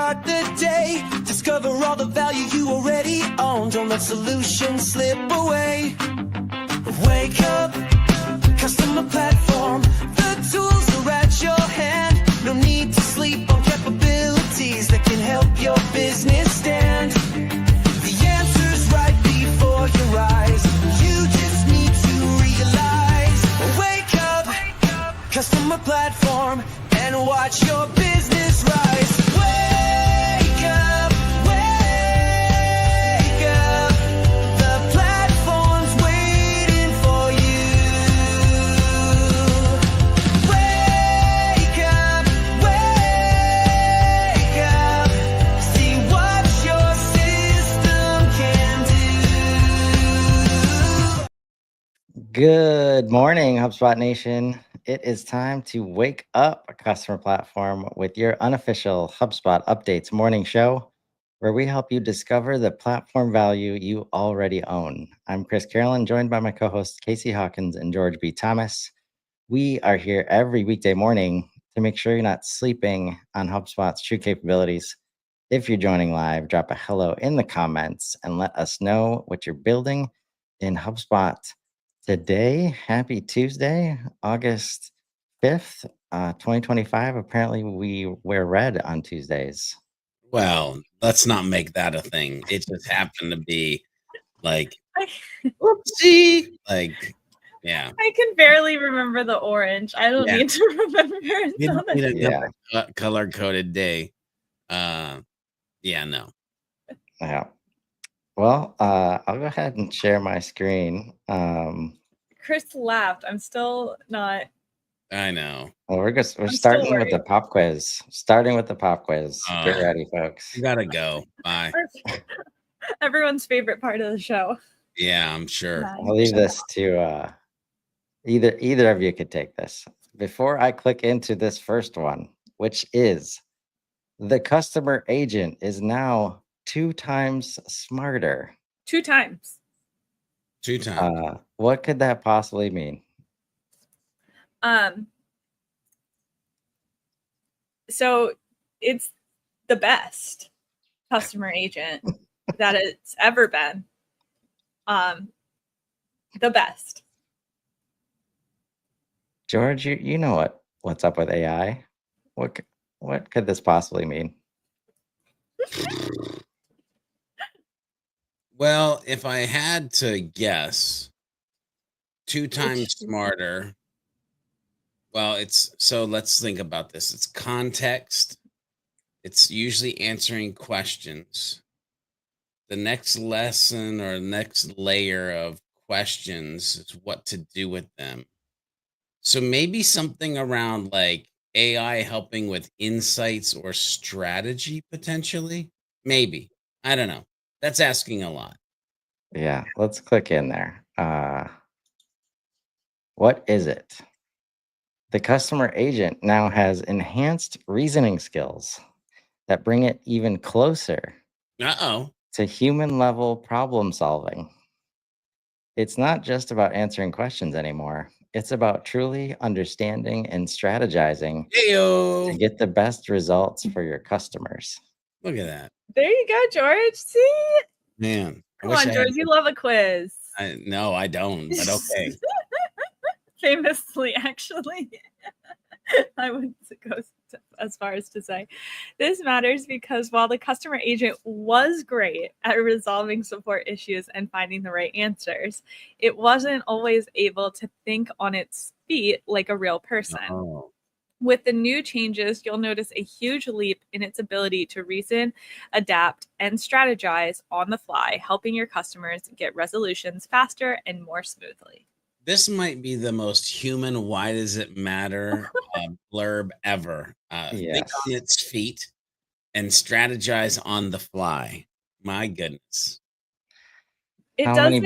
start the day. Discover all the value you already own. Don't let solutions slip away. Wake up, customer platform. The tools are at your hand. No need to sleep on capabilities that can help your business stand. The answer's right before your eyes. You just need to realize. Wake up, customer platform, and watch your business rise. Wake up, wake up. The platform's waiting for you. Wake up, wake up. See what your system can do. Good morning, HubSpot Nation. It is time to wake up a customer platform with your unofficial HubSpot Updates morning show, where we help you discover the platform value you already own. I'm Chris Carolyn, joined by my co-hosts Casey Hawkins and George B. Thomas. We are here every weekday morning to make sure you're not sleeping on HubSpot's true capabilities. If you're joining live, drop a hello in the comments and let us know what you're building in HubSpot today. Happy Tuesday, August 5th, 2025. Apparently, we wear red on Tuesdays. Well, let's not make that a thing. It just happened to be like, whoopsie. Like, yeah. I can barely remember the orange. I don't need to remember it. You don't need Yeah. another color-coded day. Yeah, no. Yeah. Well, I'll go ahead and share my screen. Chris laughed. I'm still not. I know. Well, we're still starting with the worried. pop quiz. Starting with the pop quiz. Get ready, folks. You gotta go. Bye. Everyone's favorite part of the show. Yeah, I'm sure. I'll leave this to either of you could take this. Before I click into this first one, which is the customer agent is now 2 times smarter. 2 times. 2 times. What could that possibly mean? So it's the best customer agent that it's ever been. The best. George, you know what's up with AI? What could this possibly mean? Well, if I had to guess, 2 times smarter. Well, let's think about this. It's context. It's usually answering questions. The next lesson or next layer of questions is what to do with them. So maybe something around like AI helping with insights or strategy potentially. Maybe. I don't know. That's asking a lot. Yeah, let's click in there. What is it? The customer agent now has enhanced reasoning skills that bring it even closer to human level problem solving. It's not just about answering questions anymore. It's about truly understanding and strategizing to get the best results for your customers. Look at that. There you go, George. See? Man. Come on, George. You love a quiz. No, I don't, but okay. Famously, actually. I wouldn't go as far as to say. This matters because while the customer agent was great at resolving support issues and finding the right answers, it wasn't always able to think on its feet like a real person. Oh. With the new changes, you'll notice a huge leap in its ability to reason, adapt, and strategize on the fly, helping your customers get resolutions faster and more smoothly. This might be the most human why does it matter blurb ever. Think on its feet and strategize on the fly. My goodness. How many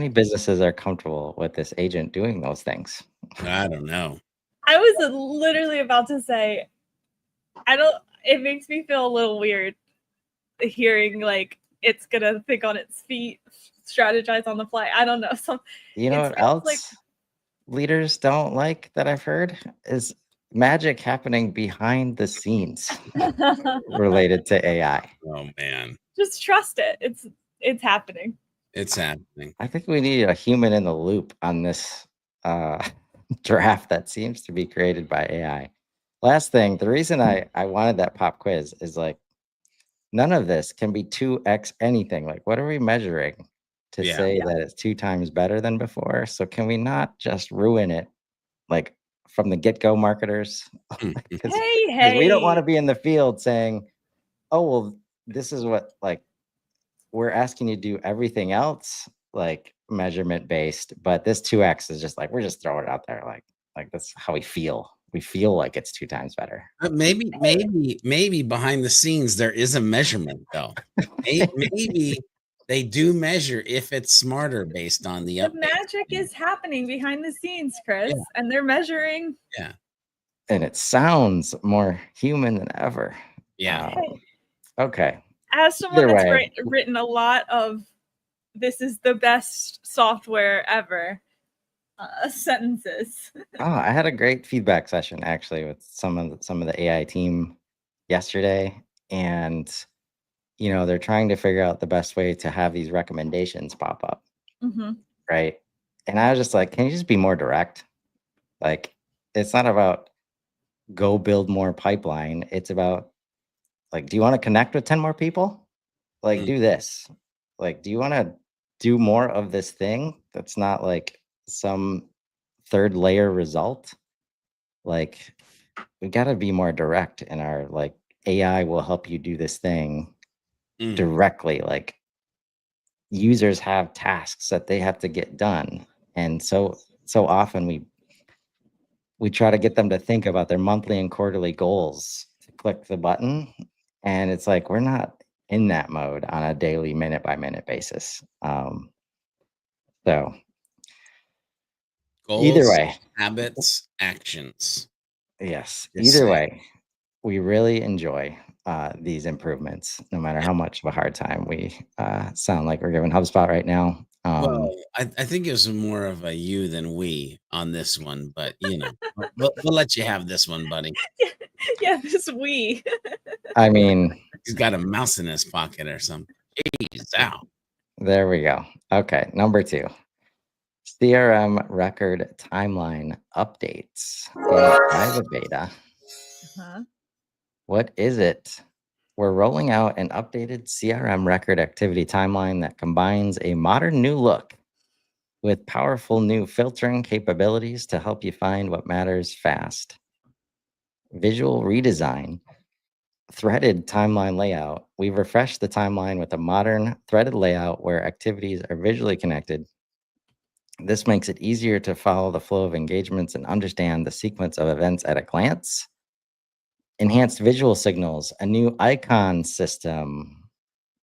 businesses are comfortable with this agent doing those things? I don't know. I was literally about to say, it makes me feel a little weird hearing like it's gonna think on its feet, strategize on the fly. I don't know. You know what else leaders don't like that I've heard is magic happening behind the scenes related to AI. Oh man, Just trust it. It's happening. it's happening. I think we need a human in the loop on this draft that seems to be created by AI. Last thing, the reason I wanted that pop quiz is like none of this can be 2x anything. Like, what are we measuring to Yeah. say that it's 2 times better than before? So can we not just ruin it like from the get-go, marketers? Because we don't want to Hey. be in the field saying, oh, well, this is what like we're asking you to do everything else like measurement based, but this 2x is just like we're just throwing it out there like that's how we feel. We feel like it's 2 times better. Maybe behind the scenes there is a measurement though. Maybe they do measure if it's smarter based on the The update. magic is happening behind the scenes, Chris, Yeah. and they're measuring. Yeah. And it sounds more human than ever. Yeah. Okay. As someone Either that's way. written a lot of "this is the best software ever" sentences. Oh, I had a great feedback session actually with some of the AI team yesterday, and they're trying to figure out the best way to have these recommendations pop up, Mm-hmm. right? And I was just like, can you just be more direct? Like, it's not about go build more pipeline. It's about like, do you want to connect with 10 more people? Like, do this. Like, do you want to do more of this thing that's not like some third layer result? Like, we got to be more direct in our like AI will help you do this thing directly. Like, users have tasks that they have to get done, and so often we try to get them to think about their monthly and quarterly goals to click the button, and it's like we're not in that mode on a daily minute by minute basis. So Goals, either way, habits, actions. yes, Just either say. way, we really enjoy these improvements, no matter how much of a hard time we sound like we're giving HubSpot right now. Well, I think it was more of a you than we on this one, but we'll let you have this one, buddy. Yeah, this we. I mean, He's got a mouse in his pocket or something. Jeez, out. there we go. Okay, number 2. CRM record timeline updates in private beta. Uh-huh. What is it? We're rolling out an updated CRM record activity timeline that combines a modern new look with powerful new filtering capabilities to help you find what matters fast. Visual redesign, threaded timeline layout. We've refreshed the timeline with a modern threaded layout where activities are visually connected. This makes it easier to follow the flow of engagements and understand the sequence of events at a glance. Enhanced visual signals, a new icon system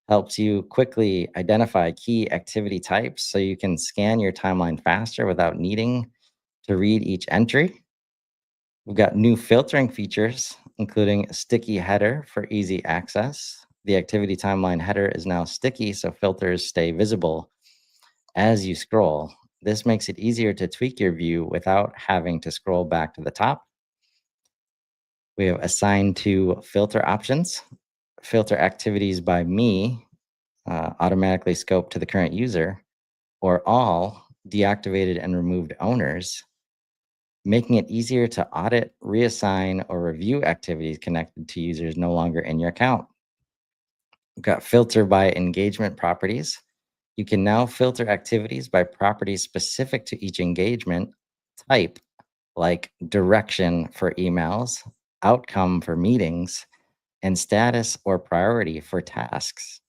helps you quickly identify key activity types so you can scan your timeline faster without needing to read each entry. We've got new filtering features, including a sticky header for easy access. The activity timeline header is now sticky, so filters stay visible as you scroll. This makes it easier to tweak your view without having to scroll back to the top. We have assigned to filter options, filter activities by me, automatically scoped to the current user, or all deactivated and removed owners, making it easier to audit, reassign, or review activities connected to users no longer in your account. We've got filter by engagement properties. You can now filter activities by properties specific to each engagement type, like direction for emails, outcome for meetings, and status or priority for tasks.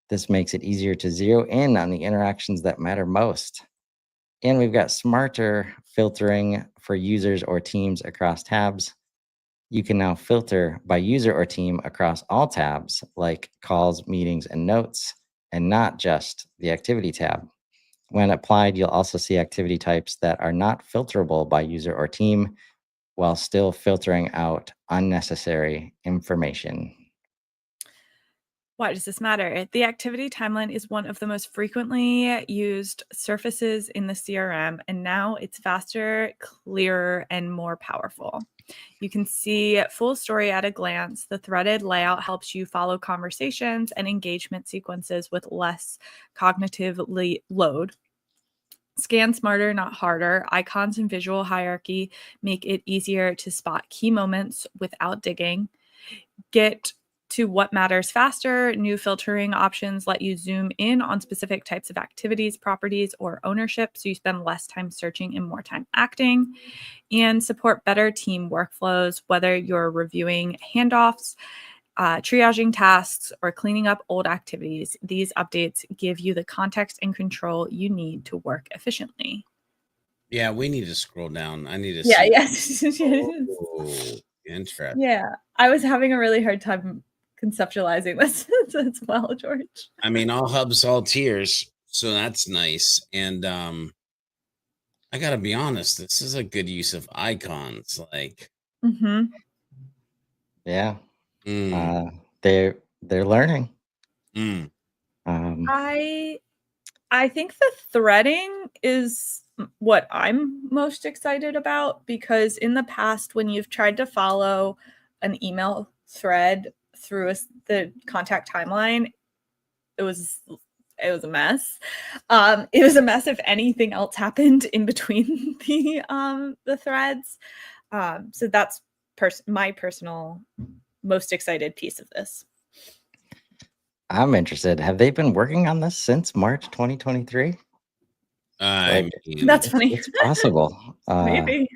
This makes it easier to zero in on the interactions that matter most. And we've got smarter filtering for users or teams across tabs. You can now filter by user or team across all tabs, like calls, meetings, and notes, and not just the activity tab. When applied, you'll also see activity types that are not filterable by user or team, while still filtering out unnecessary information. Why does this matter? The activity timeline is one of the most frequently used surfaces in the CRM, and now it's faster, clearer, and more powerful. You can see full story at a glance. The threaded layout helps you follow conversations and engagement sequences with less cognitive load. Scan smarter, not harder. Icons and visual hierarchy make it easier to spot key moments without digging. Get to what matters faster. New filtering options let you zoom in on specific types of activities, properties, or ownership, so you spend less time searching and more time acting. And support better team workflows, whether you're reviewing handoffs, triaging tasks, or cleaning up old activities. These updates give you the context and control you need to work efficiently. Yeah, we need to scroll down. I need to Yeah, see. yes. Oh, interesting. Yeah, I was having a really hard time conceptualizing this as well, George. I mean, all hubs, all tiers. So that's nice. And I gotta be honest, this is a good use of icons. Like, Mm-hmm. Yeah. mm, They're learning. mm. Um, I think the threading is what I'm most excited about, because in the past, when you've tried to follow an email thread through the contact timeline, it was a mess. It was a mess if anything else happened in between the threads. So that's my personal most excited piece of this. I'm interested. Have they been working on this since March 2023? I mean, That's funny. It's possible. Maybe.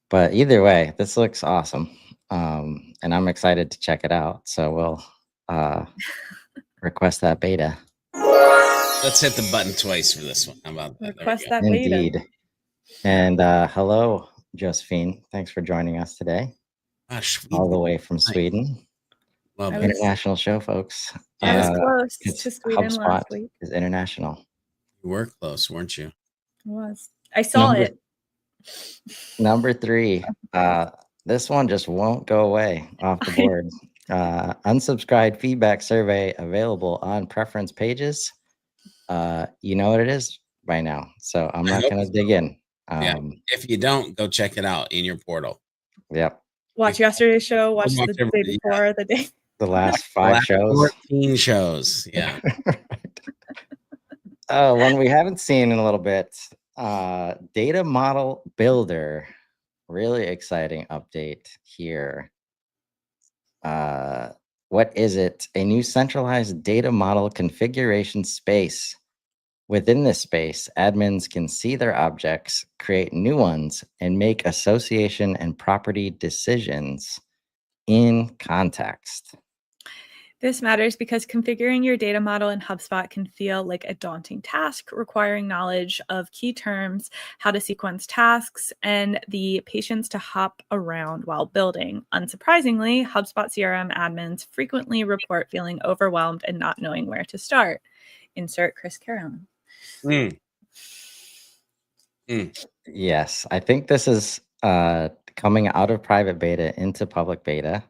But either way, this looks awesome. And I'm excited to check it out. So we'll request that beta. let's hit the button twice for this one. How about that? There we Request go. that beta. Indeed. And hello, Josephine. Thanks for joining us today. Gosh, All the way from Sweden. love I it. was- International show, folks. I was Yeah. close It's to Sweden HubSpot last week. is international. You were close, weren't you? I was. I saw Number- it. Number 3. This one just won't go away off the board. Unsubscribed feedback survey available on preference pages. You know what it is by now, so I'm not going to dig in. Yeah. If you don't, go check it out in your portal. Yep. Watch yesterday's show. Watch Watch the day everybody, yeah. before, the day. The last 5 shows. 14 shows. Yeah. One we haven't seen in a little bit. Data model builder. Really exciting update here. What is it? A new centralized data model configuration space. Within this space, admins can see their objects, create new ones, and make association and property decisions in context. This matters because configuring your data model in HubSpot can feel like a daunting task, requiring knowledge of key terms, how to sequence tasks, and the patience to hop around while building. Unsurprisingly, HubSpot CRM admins frequently report feeling overwhelmed and not knowing where to start. Insert Chris Carolyn. Yes, I think this is coming out of private beta into public beta.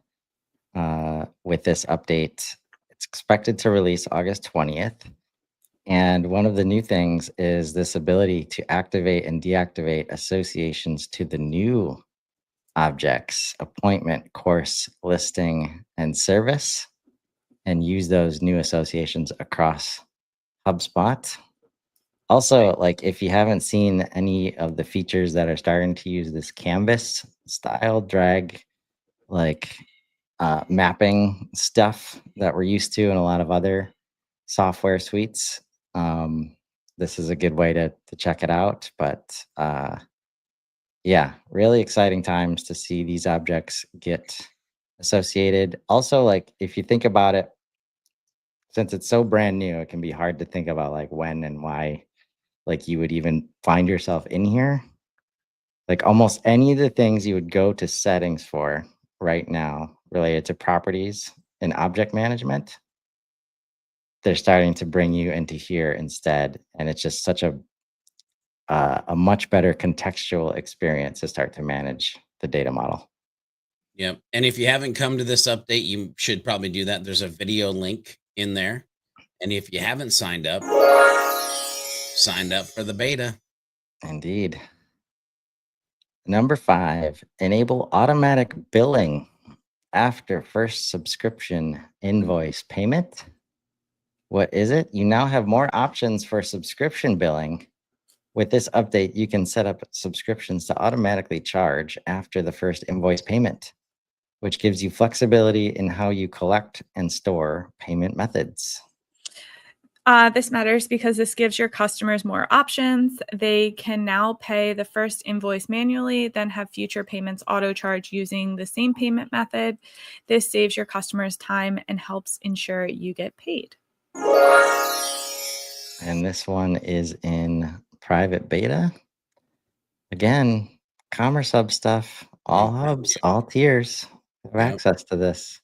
With this update, it's expected to release August 20th. And one of the new things is this ability to activate and deactivate associations to the new objects, appointment, course, listing, and service, and use those new associations across HubSpot. Also, like if you haven't seen any of the features that are starting to use this canvas style drag, like mapping stuff that we're used to in a lot of other software suites, this is a good way to check it out. But yeah, really exciting times to see these objects get associated. Also, like if you think about it, since it's so brand new, it can be hard to think about like when and why like you would even find yourself in here. Like almost any of the things you would go to settings for right now related to properties and object management, they're starting to bring you into here instead. And it's just such a much better contextual experience to start to manage the data model. Yep. And if you haven't come to this update, you should probably do that. There's a video link in there. And if you haven't signed up for the beta. Indeed. Number 5, enable automatic billing after first subscription invoice payment. What is it? You now have more options for subscription billing. With this update, you can set up subscriptions to automatically charge after the first invoice payment, which gives you flexibility in how you collect and store payment methods. This matters because this gives your customers more options. They can now pay the first invoice manually, then have future payments auto-charged using the same payment method. This saves your customers time and helps ensure you get paid. And this one is in private beta. Again, Commerce Hub stuff, all hubs, all tiers have Yep. access to this.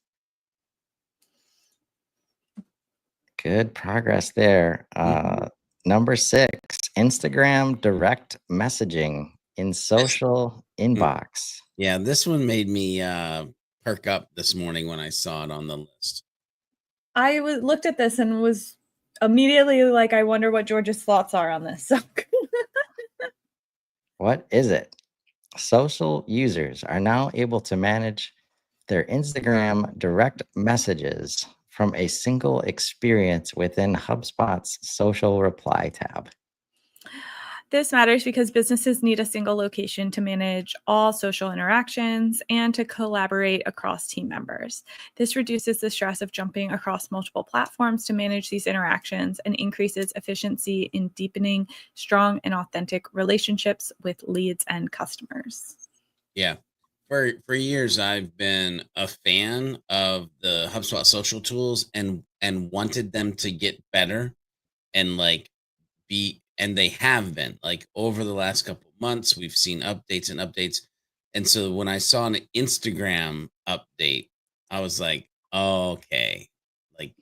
Good progress there. Number 6, Instagram direct messaging in social inbox. Yeah, this one made me perk up this morning when I saw it on the list. I looked at this and was immediately like, I wonder what George's thoughts are on this. So What is it? Social users are now able to manage their Instagram direct messages from a single experience within HubSpot's social reply tab. this matters because businesses need a single location to manage all social interactions and to collaborate across team members. This reduces the stress of jumping across multiple platforms to manage these interactions and increases efficiency in deepening strong and authentic relationships with leads and customers. Yeah. For years, I've been a fan of the HubSpot social tools and wanted them to get better and and they have been. Like over the last couple of months, we've seen updates and updates. And so when I saw an Instagram update, I was like, okay. Like,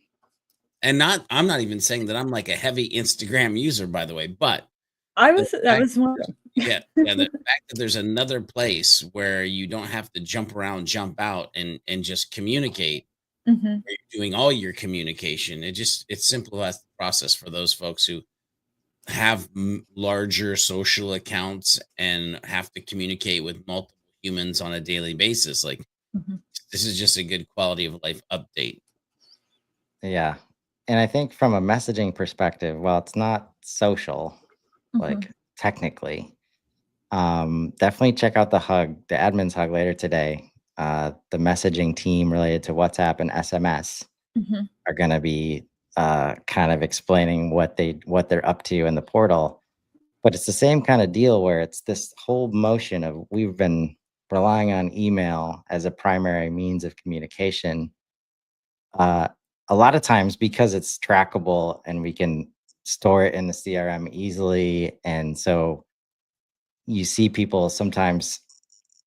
I'm not even saying that I'm like a heavy Instagram user, by the way, but That was one of them. yeah, the fact that there's another place where you don't have to jump around, jump out, and just communicate, Mhm. where you're doing all your communication. It simplifies the process for those folks who have larger social accounts and have to communicate with multiple humans on a daily basis. Like Mhm. this is just a good quality of life update. Yeah. And I think from a messaging perspective, well, it's not social, like technically. Definitely check out the admin's hug later today. The messaging team related to WhatsApp and SMS Mhm. are going to be kind of explaining what they're up to in the portal. But it's the same kind of deal where it's this whole motion of we've been relying on email as a primary means of communication. A lot of times because it's trackable and we can store it in the CRM easily. And so you see people sometimes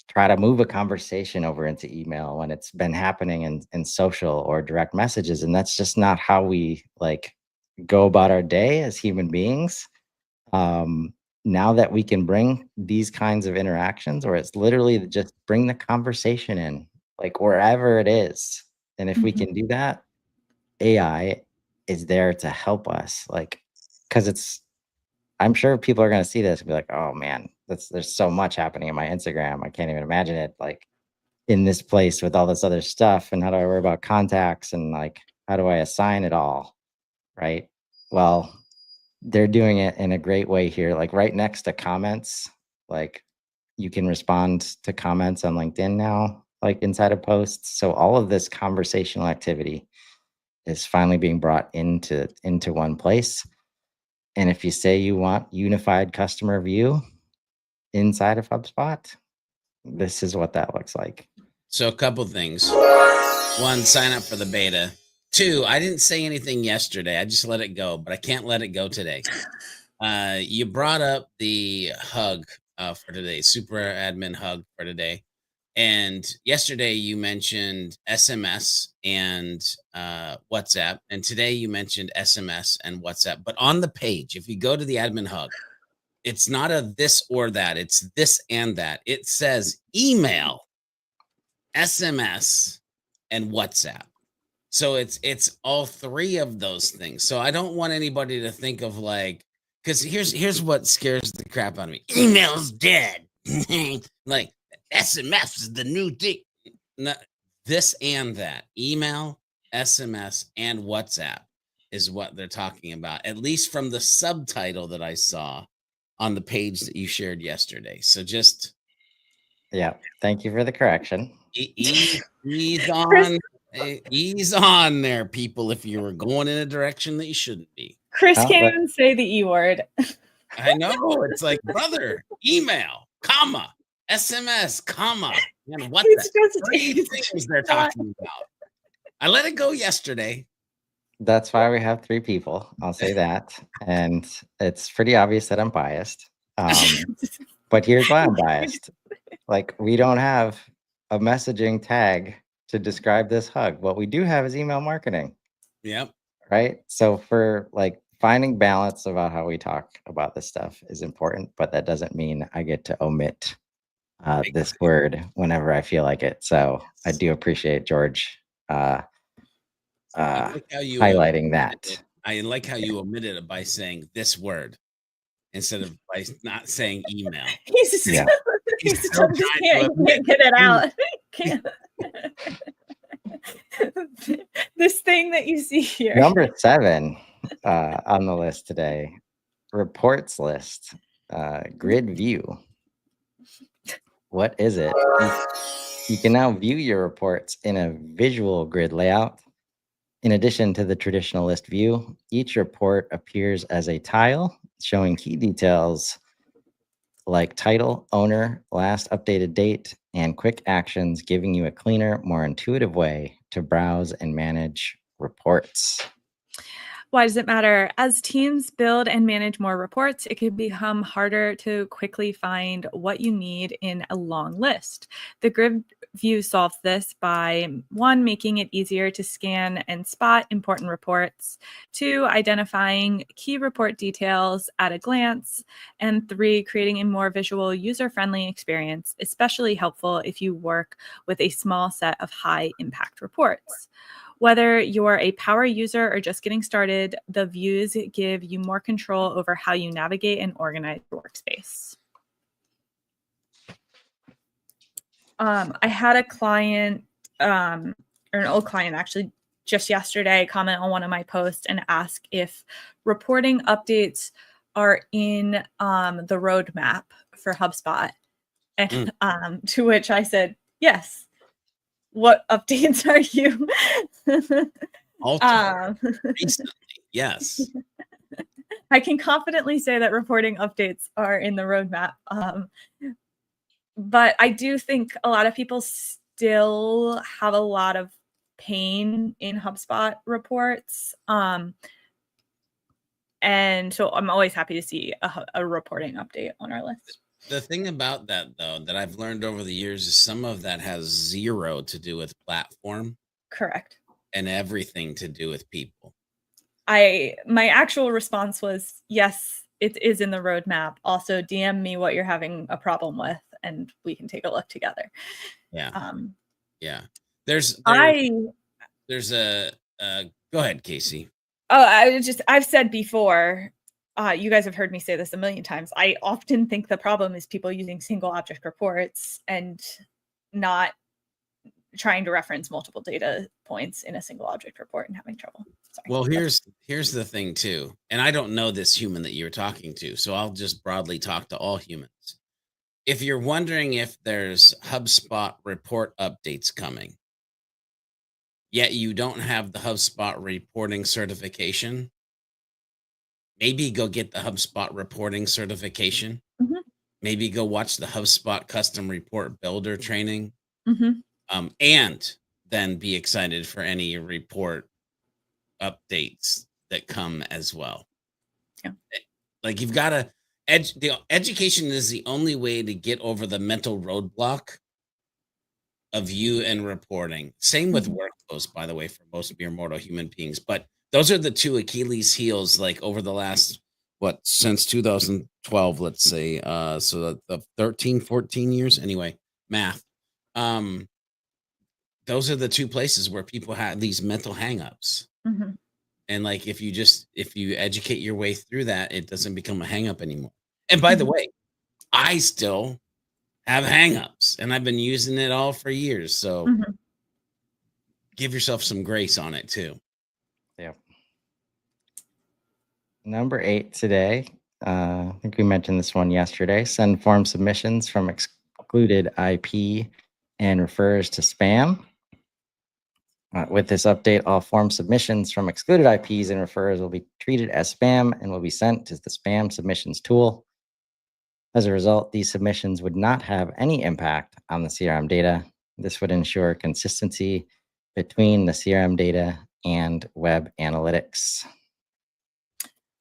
try to move a conversation over into email when it's been happening in social or direct messages. And that's just not how we like go about our day as human beings. Now that we can bring these kinds of interactions, or it's literally just bring the conversation in, like wherever it is. And if we Mhm. can do that, AI is there to help us, like, because I'm sure people are gonna see this and be like, "Oh, man, there's so much happening in my Instagram. I can't even imagine it, like, in this place with all this other stuff, and how do I worry about contacts, and, like, how do I assign it all?" Right? Well, they're doing it in a great way here, like, right next to comments, like, you can respond to comments on LinkedIn now, like, inside of posts, so all of this conversational activity is finally being brought into one place. And if you say you want unified customer view inside of HubSpot, this is what that looks like. So a couple things. One, sign up for the beta. Two, I didn't say anything yesterday. I just let it go, but I can't let it go today. You brought up the hug for today, super admin hug for today. And yesterday you mentioned SMS and WhatsApp. And today you mentioned SMS and WhatsApp. But on the page, if you go to the admin hug, it's not a this or that, it's this and that. It says email, SMS, and WhatsApp. So it's all three of those things. So I don't want anybody to think of like, because here's what scares the crap out of me. Email's dead. like SMS is the new thing. No, this and that email, SMS, and WhatsApp is what they're talking about, at least from the subtitle that I saw on the page that you shared yesterday. So just Yeah. Thank you for the correction. ease Chris, on, ease on there, people. If you were going in a direction that you shouldn't be, Chris Oh, can't but even say the E word. I know it's like brother, email, comma, SMS, comma, and what the three He's things they're not. talking about. I let it go yesterday. that's why we have 3 people. I'll say that. And it's pretty obvious that I'm biased. But here's why I'm biased. Like, we don't have a messaging tag to describe this hug. What we do have is email marketing, Yep. right? So for like finding balance about how we talk about this stuff is important, but that doesn't mean I get to omit this word whenever I feel like it. So I do appreciate George I like how you highlighting omitted that. it. I like how you omitted it by saying this word instead of by not saying email. He's Yeah. He's he still just trying to can't get it out. Can't. This thing that you see here. Number 7 on the list today, reports list, grid view. What is it? You can now view your reports in a visual grid layout. In addition to the traditional list view, each report appears as a tile showing key details like title, owner, last updated date, and quick actions, giving you a cleaner, more intuitive way to browse and manage reports. Why does it matter? As teams build and manage more reports, it can become harder to quickly find what you need in a long list. The grid view solves this by 1, making it easier to scan and spot important reports, 2, identifying key report details at a glance, and 3, creating a more visual, user-friendly experience, especially helpful if you work with a small set of high-impact reports. Whether you're a power user or just getting started, the views give you more control over how you navigate and organize your workspace. I had a client, or an old client actually, just yesterday comment on one of my posts and ask if reporting updates are in the roadmap for HubSpot. And to which I said, yes. What updates are you? Recently, yes. I can confidently say that reporting updates are in the roadmap. But I do think a lot of people still have a lot of pain in HubSpot reports. And so I'm always happy to see a reporting update on our list. The thing about that, though, that I've learned over the years is some of that has zero to do with platform. Correct. And everything to do with people. My actual response was, yes, it is in the roadmap. Also, DM me what you're having a problem with, and we can take a look together. Yeah. Yeah. There's a go ahead, Casey. Oh, I've said before, you guys have heard me say this a million times. I often think the problem is people using single object reports and not trying to reference multiple data points in a single object report and having trouble. Sorry. Well, here's the thing too. And I don't know this human that you're talking to, so I'll just broadly talk to all humans. If you're wondering if there's HubSpot report updates coming, yet you don't have the HubSpot reporting certification, maybe go get the HubSpot reporting certification. Mm-hmm. Maybe go watch the HubSpot custom report builder training. Mm-hmm. And then be excited for any report updates that come as well. Yeah. Like you've got to the education is the only way to get over the mental roadblock of you and reporting. Same with workflows, by the way, for most mere mortal human beings. But those are the 2 Achilles heels, like over the last, since 2012, let's say. So the 13, 14 years, anyway, math. Those are the 2 places where people have these mental hangups. Mm-hmm. And like, if you educate your way through that, it doesn't become a hang up anymore. And by the way, I still have hangups, and I've been using it all for years. So Mhm. give yourself some grace on it too. Yep. Number 8 today. I think we mentioned this one yesterday. Send form submissions from excluded IP and refers to spam. With this update, all form submissions from excluded IPs and referrers will be treated as spam and will be sent to the spam submissions tool. As a result, these submissions would not have any impact on the CRM data. This would ensure consistency between the CRM data and web analytics.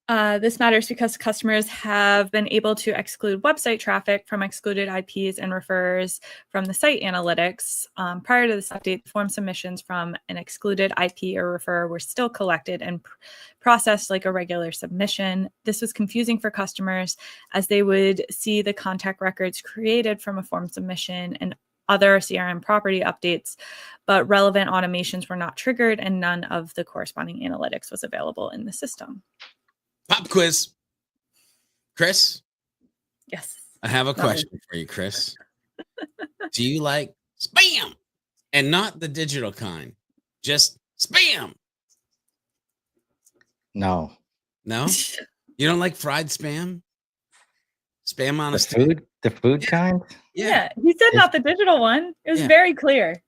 This matters because customers have been able to exclude website traffic from excluded IPs and refers from the site analytics. Prior to this update, form submissions from an excluded IP or refer were still collected and processed like a regular submission. This was confusing for customers as they would see the contact records created from a form submission and other CRM property updates, but relevant automations were not triggered and none of the corresponding analytics was available in the system. Pop quiz. Chris, Yes. I have a question for you, Chris. Do you like spam? And not the digital kind, just spam. No. No? You don't like fried spam? Spam on The a stick? food kind? Yeah, he said not the digital one. It was Yeah. very clear.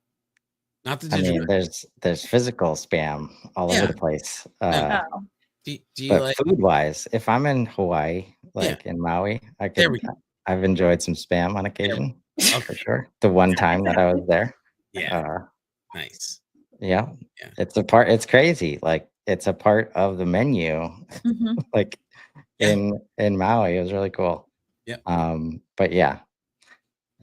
Not the I digital. mean, there's physical spam all over Yeah. the place. Yeah. Oh, Do you But like food wise, if I'm in Hawaii, Yeah. like in Maui, There we go. I've enjoyed some spam on occasion, Okay. for sure. The one time that I was there. Yeah. Nice. Yeah. Yeah. It's crazy. Like it's a part of the menu. mhm. Like Yeah. in Maui. It was really cool. Yep. But yeah,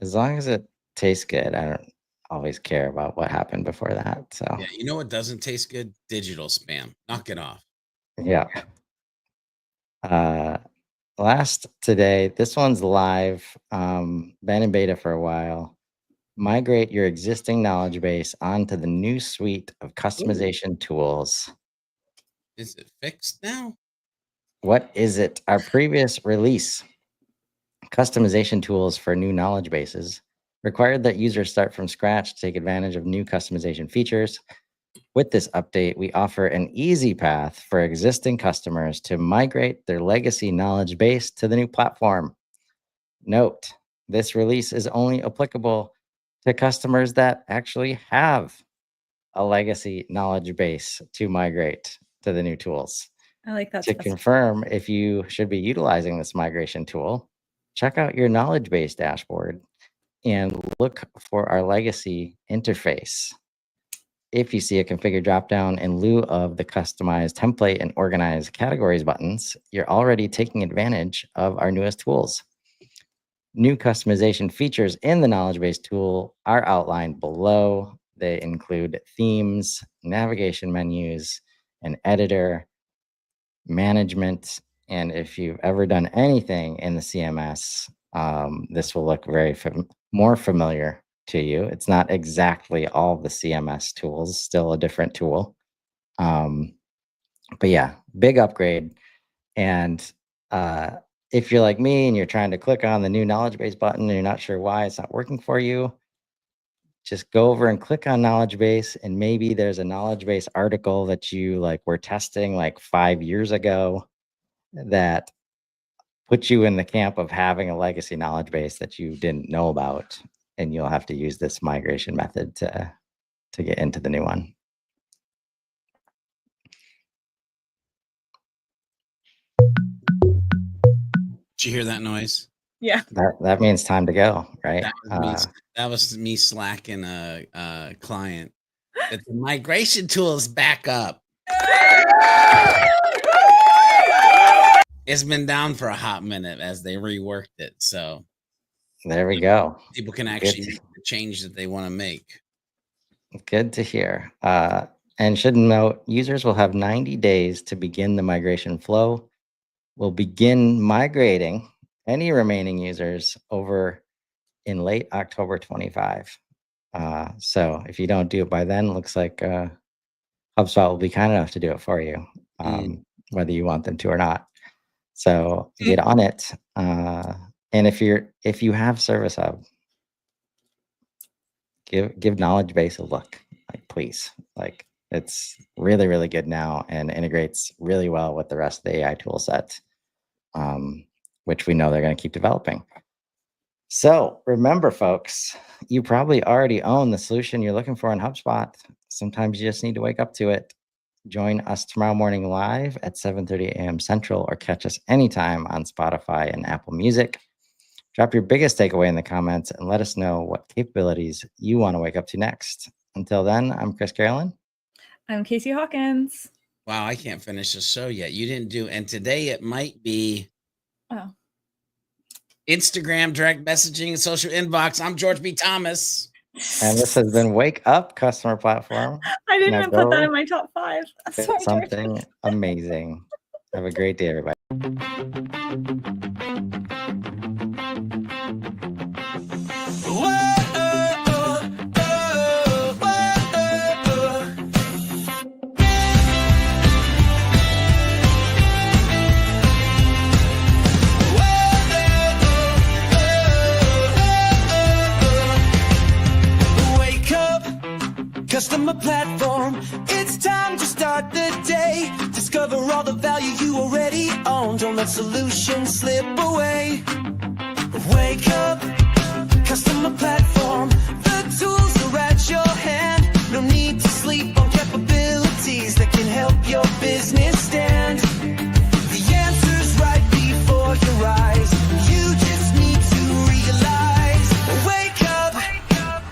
as long as it tastes good, I don't always care about what happened before that. So Yeah. You know what doesn't taste good? Digital spam. Knock it off. yeah. Last today, this one's live, been in beta for a while. Migrate your existing knowledge base onto the new suite of customization tools. Is it fixed now? What is it? Our previous release, customization tools for new knowledge bases, required that users start from scratch to take advantage of new customization features. With this update, we offer an easy path for existing customers to migrate their legacy knowledge base to the new platform. Note, this release is only applicable to customers that actually have a legacy knowledge base to migrate to the new tools. I like that. To confirm if you should be utilizing this migration tool, check out your knowledge base dashboard and look for our legacy interface. If you see a configure dropdown in lieu of the customize template and organize categories buttons, you're already taking advantage of our newest tools. New customization features in the knowledge base tool are outlined below. They include themes, navigation menus, an editor, management, and if you've ever done anything in the CMS, this will look very more familiar to you. It's not exactly all the CMS tools, still a different tool. But yeah, big upgrade. And if you're like me and you're trying to click on the new knowledge base button and you're not sure why it's not working for you, just go over and click on knowledge base, and maybe there's a knowledge base article that you like were testing like 5 years ago that puts you in the camp of having a legacy knowledge base that you didn't know about, and you'll have to use this migration method to get into the new one. Did you hear that noise? Yeah. That means time to go, right? That was me slacking a client. That the migration tool is back up. It's been down for a hot minute as they reworked it. So there we go. People can actually make the change that they want to make. Good to hear. And should note, users will have 90 days to begin the migration flow. We'll begin migrating any remaining users over in late October 25. So if you don't do it by then, it looks like HubSpot will be kind enough to do it for you, whether you want them to or not. So get on it. And if you have Service Hub, give knowledge base a look, like, please. Like, it's really, really good now and integrates really well with the rest of the AI tool set, which we know they're going to keep developing. So remember, folks, you probably already own the solution you're looking for in HubSpot. Sometimes you just need to wake up to it. Join us tomorrow morning live at 7:30 a.m. Central, or catch us anytime on Spotify and Apple Music. Drop your biggest takeaway in the comments and let us know what capabilities you want to wake up to next. Until then, I'm Chris Carolyn. I'm Casey Hawkins. Wow, I can't finish the show yet. You didn't do, and today it might be Instagram direct messaging and social inbox. I'm George B. Thomas. And this has been Wake Up Customer Platform. I didn't Now even put that go in my top 5. get Sorry, George. something amazing. Have a great day, everybody. Wake up, customer platform. It's time to start the day. Discover all the value you already own. Don't let solutions slip away. Wake up, customer platform. The tools are at your hand. No need to sleep on capabilities that can help your business stand. The answer's right before your eyes. You just need to realize. Wake up,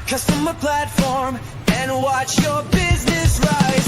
customer platform, and watch your business rise.